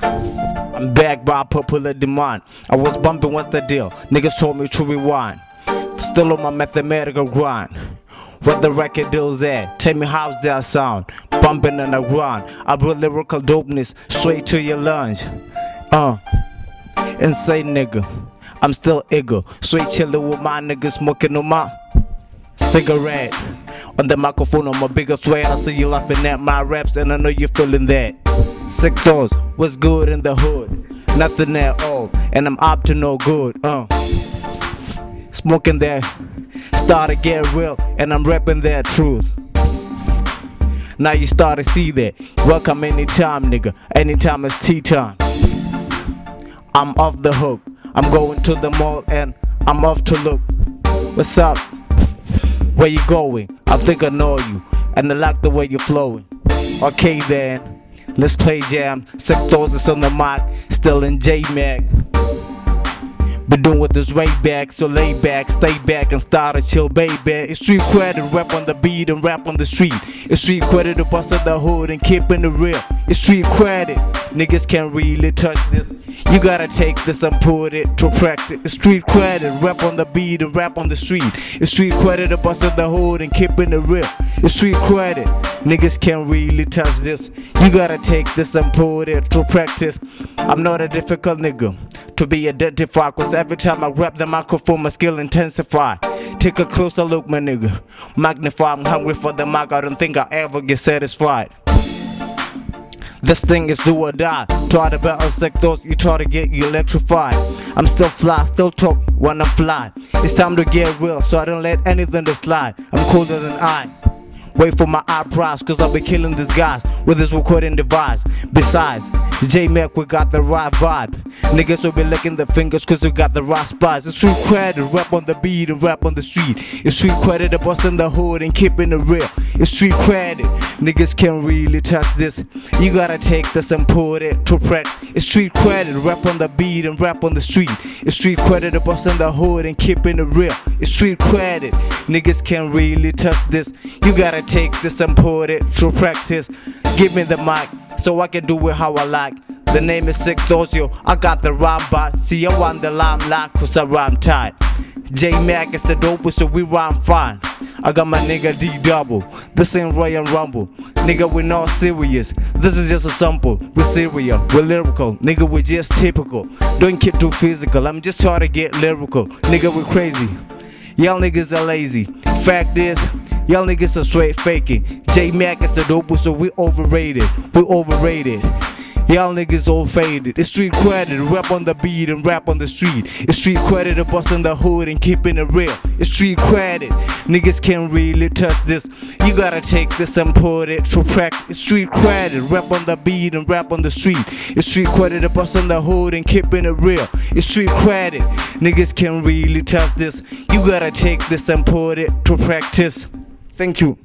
I'm back by popular demand. I was bumping, what's the deal? Niggas told me to rewind. Still on my mathematical grind. Where the record deals at? Tell me how's that sound? Bumping on the ground. I brought lyrical dopeness straight to your lunch. Insane nigga. I'm still eager. Straight chillin' with my niggas smoking on my cigarette. On the microphone, I'm a bigger threat. I see you laughing at my raps, and I know you're feeling that. Sick thoughts, what's good in the hood? Nothing at all, and I'm up to no good. Smoking that, start to get real, and I'm rapping that truth. Now you start to see that. Welcome anytime, nigga. Anytime it's tea time. I'm off the hook. I'm going to the mall and I'm off to look. What's up? Where you going? I think I know you, and I like the way you're flowing. Okay then, let's play jam. Sick thoughts is on the mic, still in J-Mac. Been doing with this way back, so lay back, stay back and start to chill, baby. It's street credit, rap on the beat and rap on the street. It's street credit to bust at the hood and keeping it real. It's street credit, niggas can't really touch this. You gotta take this and put it to practice. It's street credit, rap on the beat and rap on the street. It's street credit to bust at the hood and keeping it real. It's street credit, niggas can't really touch this. You gotta take this and put it to practice. I'm not a difficult nigga to be identified, cause every time I rap the microphone my skill intensify. Take a closer look, my nigga. Magnify, I'm hungry for the mic, I don't think I'll ever get satisfied. This thing is do or die. Try to battle sick thoughts, you try to get you electrified. I'm still fly, still talk when I fly. It's time to get real, so I don't let anything to slide. I'm colder than ice. Wait for my eyebrows, cause I'll be killing these guys with this recording device. Besides, J-Mac, we got the right vibe. Niggas will be licking their fingers cause we got the right spice. It's street credit, rap on the beat and rap on the street. It's street credit to bust in the hood and keeping it real. It's street credit, niggas can't really touch this. You gotta take this and put it to practice. It's street credit, rap on the beat and rap on the street. It's street credit to bust in the hood and keeping it real. It's street credit, niggas can't really touch this. You gotta take this and put it to practice. Give me the mic so I can do it how I like. The name is Sick Thoughts, yo, I got the rhyme bot. See, I want the limelight cause I rhyme tight. J-Mac is the dopest, so we rhyme fine. I got my nigga D-Double, this ain't Royal Rumble. Nigga, we not serious, this is just a sample. We're serial, we're lyrical, nigga, we just typical. Don't get too physical, I'm just trying to get lyrical. Nigga, we crazy, y'all niggas are lazy. Fact is, y'all niggas are straight faking. J-Mac is the dopest, so we overrated. We overrated. Y'all niggas all faded. It's street credit, rap on the beat and rap on the street. It's street credit to bust in the hood and keeping it real. It's street credit, niggas can't really touch this. You gotta take this and put it to practice. It's street credit, rap on the beat and rap on the street. It's street credit to bust in the hood and keeping it real. It's street credit, niggas can't really touch this. You gotta take this and put it to practice. Thank you.